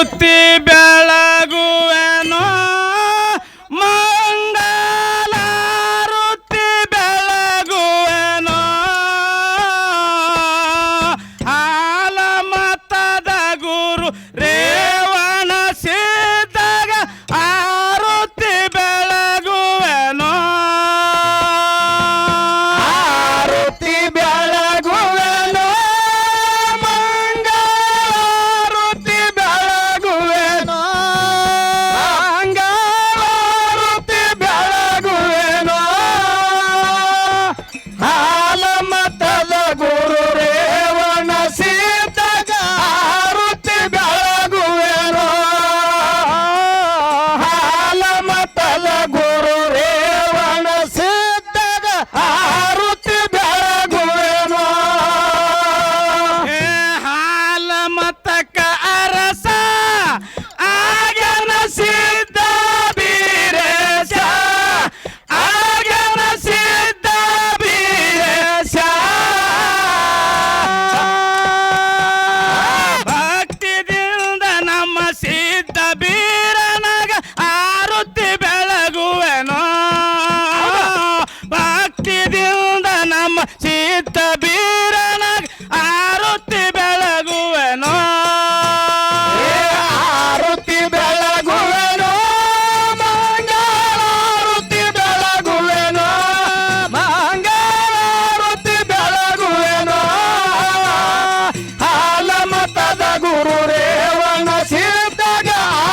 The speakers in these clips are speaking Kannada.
ಆರುತಿ ಬೆಳಗುವೆನೋ ಮಂಗಲಾರುತಿ ಬೆಳಗುವೆನೋ ಹಾಲ ಮತದ ಗುರು ರೇವಣ ಸಿದ್ದಾಗ ಆರುತಿ ಬೆಳಗುವೆನೋ ಆರುತಿ ಬೆಳಗುವೆನೋ ಮಂಗಳಾರುತಿ ಬೆಳಗುವೆನೋ ಮಂಗಳಾರುತಿ ಬೆಳಗುವೆನೋ ಹಾಲ ಮತದ ಗುರು ರೇವಣ ಸಿದ್ದಾಗ ಆರುತಿ ಬೆಳಗುವೆನೋ ಹಾಲ ಮತದ ಗುರು ರೇವಣ ಸಿದ್ದಾಗ ಆರುತಿ ಬೆಳಗುವೆನೋ ಹೇ ಹಾಲ ಮತಕ ಅರಸ ಆಗನ ಸಿದ್ಧ ಬೀರೇಶ ಆಗನ ಸಿದ್ಧ ಬೀರೇಶ ಭಕ್ತಿದಿಂದ ನಮ್ಮ ಸಿದ್ಧ ಬೀರನಗ ಆರುತಿ ಬೆಳಗುವೆನೋ ಭಕ್ತಿದಿಂದ ನಮ್ಮ ಸಿದ್ಧ ಬೀರನಗ ಆರುತಿ ಬೆಳಗುವೆನೋ ಆರುತಿ ಬೆಳಗುವೆನೋ ಮಂಗಳಾರುತಿ ಬೆಳಗುವೆನೋ ಮಂಗಳಾರುತಿ ಬೆಳಗುವೆನೋ ಹಾಲ ಮತದ ಗುರು ರೇವಣ ಸಿದ್ದಾಗ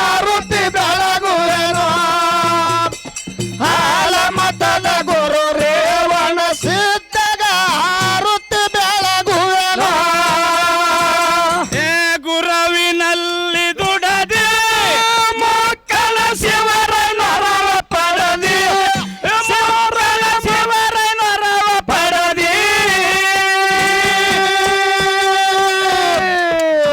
ಆರುತಿ ಬೆಳಗುವೆನೋ ಹಾಲ ಮತದ ಗುರು ರೇವಣ ಸಿದ್ದಾಗ ಆರುತಿ ಬೆಳಗುವೆನೋ ಹೇ ಗುರವಿನಲ್ಲಿ ದುಡದೆ ಮಕ್ಕಳ ಶಿವರ ನರವ ಪಡದಿ ಮಕ್ಕಳ ಶಿವರ ನರವ ಪಡದಿ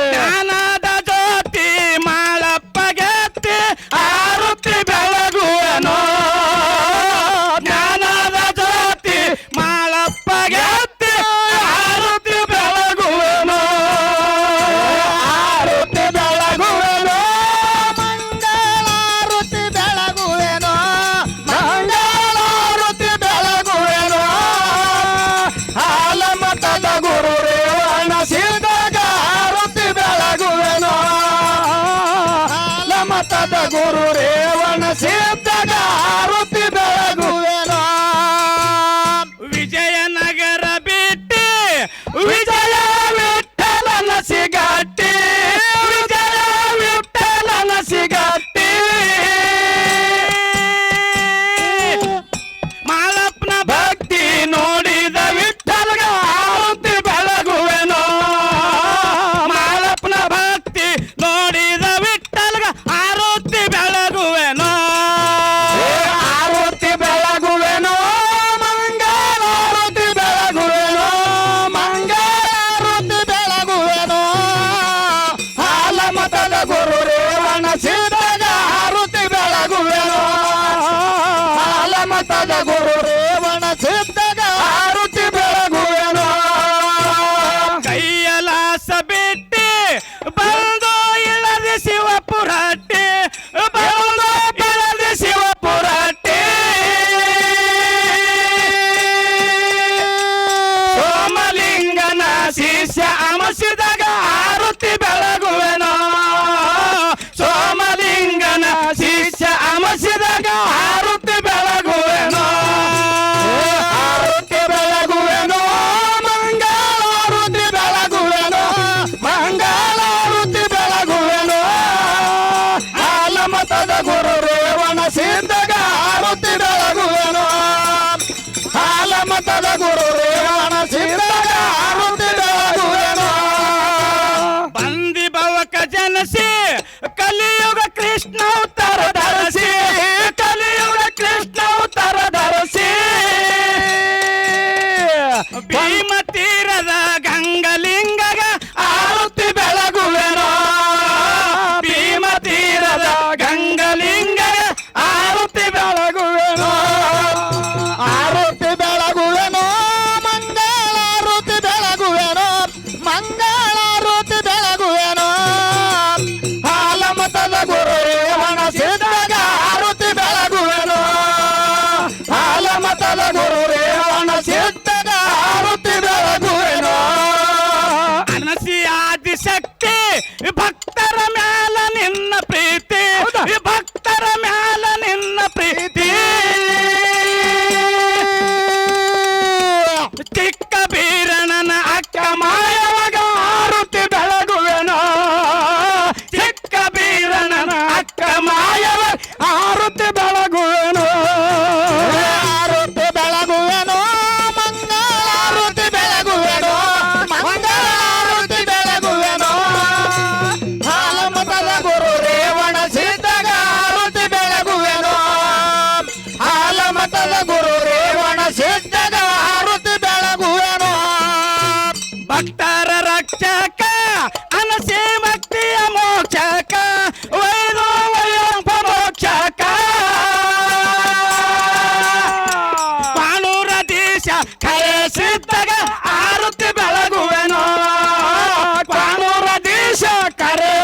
ಜ್ಞಾನದ ಜ್ಯೋತಿ ಮಾಳಪ್ಪಗೆತ್ತಿ ಆರುತಿ ಬೆಳಗುವೆನೋ ಜ್ಞಾನದ ಜ್ಯೋತಿ ಮಾಳಪ್ಪಗೆತ್ತಿ ಆರುತಿ ಬೆಳಗುವೆನೋ ಆರುತಿ ಬೆಳಗುವೆನೋ ಮಂಗಳಾರುತಿ ಬೆಳಗುವೆನೋ ಮಂಗಳಾರುತಿ ಬೆಳಗುವೆನೋ ಹಾಲ ಮತದ ಗುರು ರೇವಣ ಸಿದ್ದಾಗ ಆರುತಿ ಬೆಳಗುವೆನೋ ಹಾಲ ಮತದ ಗುರು ರೇವಣ ಸಿದ್ದಾಗ ಆರುತಿ ಬೆಳಗುವೆನೋ ವಿಜಯನಗರ ಬಿಟ್ಟಿ ವಿಜಯ ವಿಠಲನ ಸಿಗಟ್ಟಿ ವಿಜಯ ವಿಠಲನ ಸಿಗಟ್ಟಿ ಮಾಳಪ್ಪನ ಭಕ್ತಿ ನೋಡಿದ ವಿಠಲಗ ಆರುತಿ ಬೆಳಗುವೆನೋ ಮಾಳಪ್ಪನ ಭಕ್ತಿ ನೋಡಿದ ವಿಠಲ್ಗ ಆರುತಿ ಬೆಳಗುವೆನೋ ಆರುತಿ ಬೆಳಗುವೆನೋ ಮಂಗಳಾರುತಿ ಬೆಳಗುವೆನೋ ಮಂಗಳಾರುತಿ ಬೆಳಗುವೆನೋ ಹಾಲ ಮತದ ಗುರು ರೇವಣ ಸಿದ್ದಾಗ ಆರುತಿ ಬೆಳಗುವೆನೋ ಹಾಲ ಮತದ ಗುರು ರೇವಣ ಸಿದ್ದಾಗ ಆರುತಿ ಬೆಳಗುವೆನೋ ಕೈಯಲಾಸ ಬಿಟ್ಟಿ ಬಂದು ಇಳದೆ ಶಿವಪುರಟ್ಟಿ ಬಂದು ಇಳದೆ ಶಿವಪುರಟ್ಟಿ ಸೋಮಲಿಂಗನ ಶಿಷ್ಯ ಅಮಸಿದಾಗ ಆರುತಿ ಬೆಳಗುವೆನೋ ಸೋಮಲಿಂಗನ ಶಿಷ್ಯ ಅಮಸಿದಾಗ ಆರುತಿ ಬೆಳಗುವೆನೋ ಆರುತಿ ಬೆಳಗುವೆನೋ ಮಂಗಳಾರುತಿ ಬೆಳಗುವೆನೋ ಮಂಗಳಾರುತಿ ಬೆಳಗುವೆನೋ ಹಾಲ ಮತದ ಗುರು ರೇವಣ ಸಿದ್ಧಗ ಆರುತಿ ಬೆಳಗುವೆನೋ ಹಾಲ ಮತದ ಗುರು ರೇವಣ ಸಿದ್ಧಗ ಆರುತಿ ಬೆಳಗುವೆನೋ ಬಂದಿ ಭವಕ ಜನಸಿ ಕಲಿಯುಗ ಕೃಷ್ಣ ಅವತಾರ ಧರಿಸಿ ಕಲಿಯುಗ ಕೃಷ್ಣ ಅವತಾರ ಧರಿಸಿ ಭೀಮ ತೀರದ ಗಂಗಲಿಂಗಗ ಆರುತಿ ಬೆಳಗುವೆನೋ ಭೀಮ ತೀರದ ಗಂಗಲಿಂಗಗ ಆರುತಿ ಬೆಳಗುವೆನೋ ಆರುತಿ ಬೆಳಗುವೆನೋ ಮಂಗಳಾರುತಿ ಬೆಳಗುವೆನೋ ಮಂಗಳಾರುತಿ ಬೆಳಗುವೆನೋ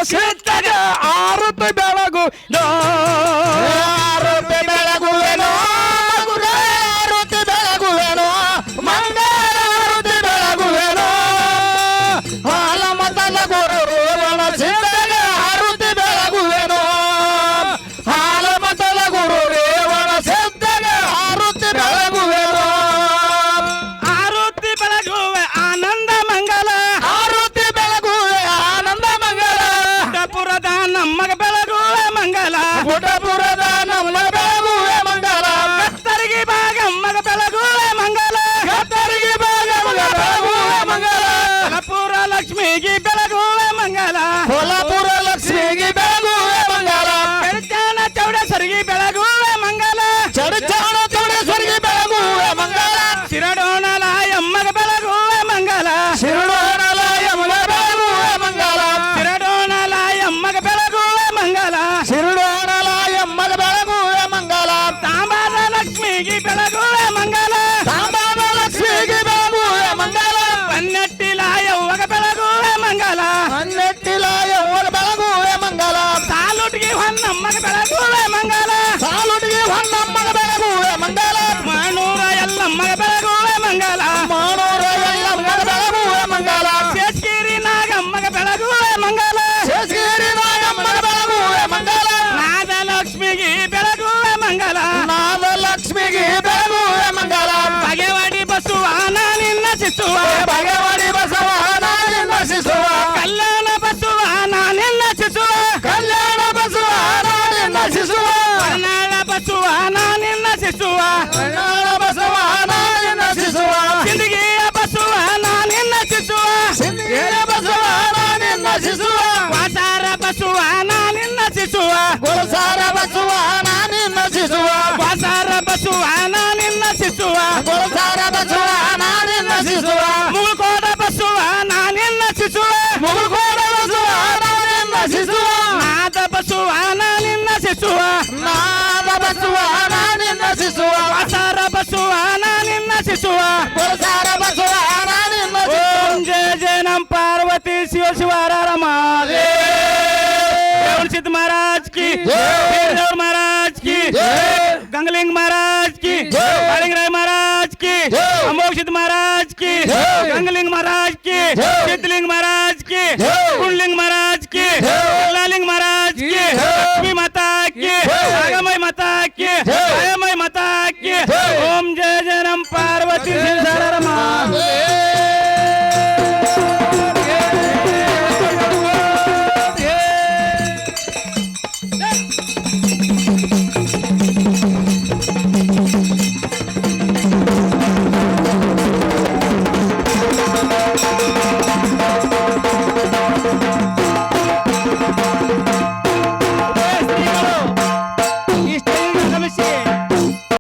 ಸಿದ್ಧಗ ಆರುತಿ ಬೆಳಗು ಆರುತಿ ಬೆಳಗುವೆನೋ ಆರುತಿ ಬೆಳಗುವೆನೋ ಮಂಗಳಾರುತಿ ಬೆಳಗುವೆನೋ ಹಾಲಮತನ ಗುರು ರೇವಣ ಸಿದ್ಧಗ ಆರುತಿ ಬೆಳಗುವೆನೋ ಹಾಲಮತನ ಗುರು ರೇವಣ ಸಿದ್ಧಗ ಆರುತಿ ಬೆಳಗುವೆನೋ ಆರುತಿ ಬೆಳಗುವೆ ಆನಂದ ಮಂಗಲ ಆರುತಿ ಬೆಳಗುವೆ ಆನಂದ ಮಂಗಲ ಪುರದ ನಮ್ಮಗ ಬೆಳಗುವೆ ಮಂಗಲ ಗುಡ್ಡಪುರದ ನಮ್ಮ ಬೆಳಗುವೆ ಮಂಗಲ ಕತ್ತರಿಗೆ ಭಾಗಮ್ಮಗ ಬೆಳಗುವೆ ಮಂಗಲ ಕತ್ತರಿಗೆ ಭಾಗಮಗ ಬೆಳಗುವೆ ಮಂಗಲ ಕಲಪುರ ಲಕ್ಷ್ಮಿಗೆ ಬೆಳಗುವೆ ಮಂಗಲ ಕೊಲ್ಲಾಪುರ ಲಕ್ಷ್ಮಿಗೆ ಬೆಳಗುವೆ ಮಂಗಲ ಬೆಳಚಾನ ಚೌಡೇಶ್ವರಿಗೆ ಬೆಳಗುವೆ ಮಂಗಲ ಚಡಚಾಣ ಚೌಡೇಶ್ವರಿಗೆ ಬೆಳಗುವೆ ಮಂಗಲ ಶಿರಡೋಣಲ ಎಮ್ಮಗ ಬೆಳಗುವೆ ಮಂಗಲ ಶಿರುಡೋಣಲ ಯಮಗ ಬೆಳಗುವೆ ಮಂಗಲ ಶಿರಡೋಣಲ ಎಮ್ಮಗ ಬೆಳಗುವೆ ಮಂಗಲ ಶಿರುಡೋಣಲ ಯಮ್ಮಗ ಬೆಳಗುವೆ ಮಂಗಲ ತಾಂಬಾದ ಲಕ್ಷ್ಮಿಗೆ ಬೆಳಗುವೆ ಮಂಗಲ ಸಾಂಬಾದ ಲಕ್ಷ್ಮಿಗೆ ಬೆಳಗುವೆ ಮಂಗಲ ಪನ್ನಟ್ಟಿಲ ಯವ್ವಗ ಬೆಳಗುವೆ ಮಂಗಲ ಹನ್ನೆಟ್ಟಿಲ ಯವ್ವಗ ಬೆಳಗುವೆ ಮಂಗಲ ಸಾಲುಟ್ಗಿ ಹೊನ್ನಮ್ಮಗ ಬೆಳಗುವೆ ಮಂಗಲ ಸಾಲುಟಿಗೆ ಹೊನ್ನಮ್ಮಗ ಬೆಳಗುವೆ ಮಂಗಲ ಮಾನೂರ ಎಲ್ಲಮ್ಮಗ ಬೆಳಗುವೆ ಮಂಗಲ ಮಾನೂರ ಎಲ್ಲಮ್ಮಗ ಬೆಳಗುವೆ ಮಂಗಲ ಶೇಷಗಿರಿ ನಾಗಮ್ಮಗ ಬೆಳಗುವೆ ಮಂಗಲ ಶೇಷಗಿರಿ ನಾಗಮ್ಮಗ ಬೆಳಗುವೆ ಮಂಗಲ ನಾದಲಕ್ಷ್ಮಿಗೆ ಬೆಳಗುವೆ ಮಂಗಲ ನಾಗಲಕ್ಷ್ಮಿಗೆ ಬೆಳಗುವೆ ಮಂಗಲ ಬಗೆವಾಡಿ ಬಸವಾನ ನಿನ್ನ ಶಿಸುವ ಭಗವಾಡಿ ಬಸವನ ನಿನ್ನ ಶಿಶುವ ಕಲ್ಯಾಣ ಬಸವಾನ ನಿನ್ನ ಶಿಸುವ ಕಲ್ಯಾಣ ಬಸವನ ನಿನ್ನ ಶಿಶುವ ಕರ್ನಾಳ ಬಸವಾನ ನಿನ್ನ ಶಿಸುವ ಕಲ್ಯಾಣ ಬಸವನ ನಿನ್ನ ಶಿಶುವ ಸಿಂದಗಿಯ ಬಸವಾನ ನಿನ್ನ ಶಿಸುವ ಸಿಂಧಿಯ ಬಸವನ ನಿನ್ನ ಶಿಶುವ ವಾಸಾರ ಬಸವಾನ ನಿನ್ನ ಶಿಸುವ ಗುಲಸಾರ ಬಸವನ ನಿನ್ನ ಶಿಶುವ ವಾಸಾರ ಬಸವಾನ ನಿನ್ನ ಶಿಸುವ ಗುಲಸಾರ ಬಸವನ ನಿನ್ನ ಶಿಶುವ ಮುಗುಳ್ಕೋಡ ಬಸವಾನ ನಿನ್ನ ಶಿಸುವ ಮುಗುಳ್ಕೋಡ ಬಸವನ ನಿನ್ನ ಶಿಶುವ ನಾದ ಬಸವಾನ ನಿನ್ನ ಶಿಸುವ ನಾದ ಬಸವನ ನಿನ್ನ ಶಿಶುವ ವಾಸಾರ ಬಸವಾನ ನಿನ್ನ ಶಿಸುವ ಗುಲಸಾರ ಬಸವನ ನಿನ್ನ ಶಿಶುವ ಓಂ ಜಯ ಜಯ ನಮ್ ಪಾರ್ವತಿ ಶಿವ ಶಿವಾರ सिद्ध महाराज की वीरदेव महाराज की गंगलिंग महाराज की कालिंगराय महाराज की अमोघ सिद्ध महाराज की गंगलिंग महाराज की सिद्धलिंग महाराज की कुंडलिंग महाराज की लालिंग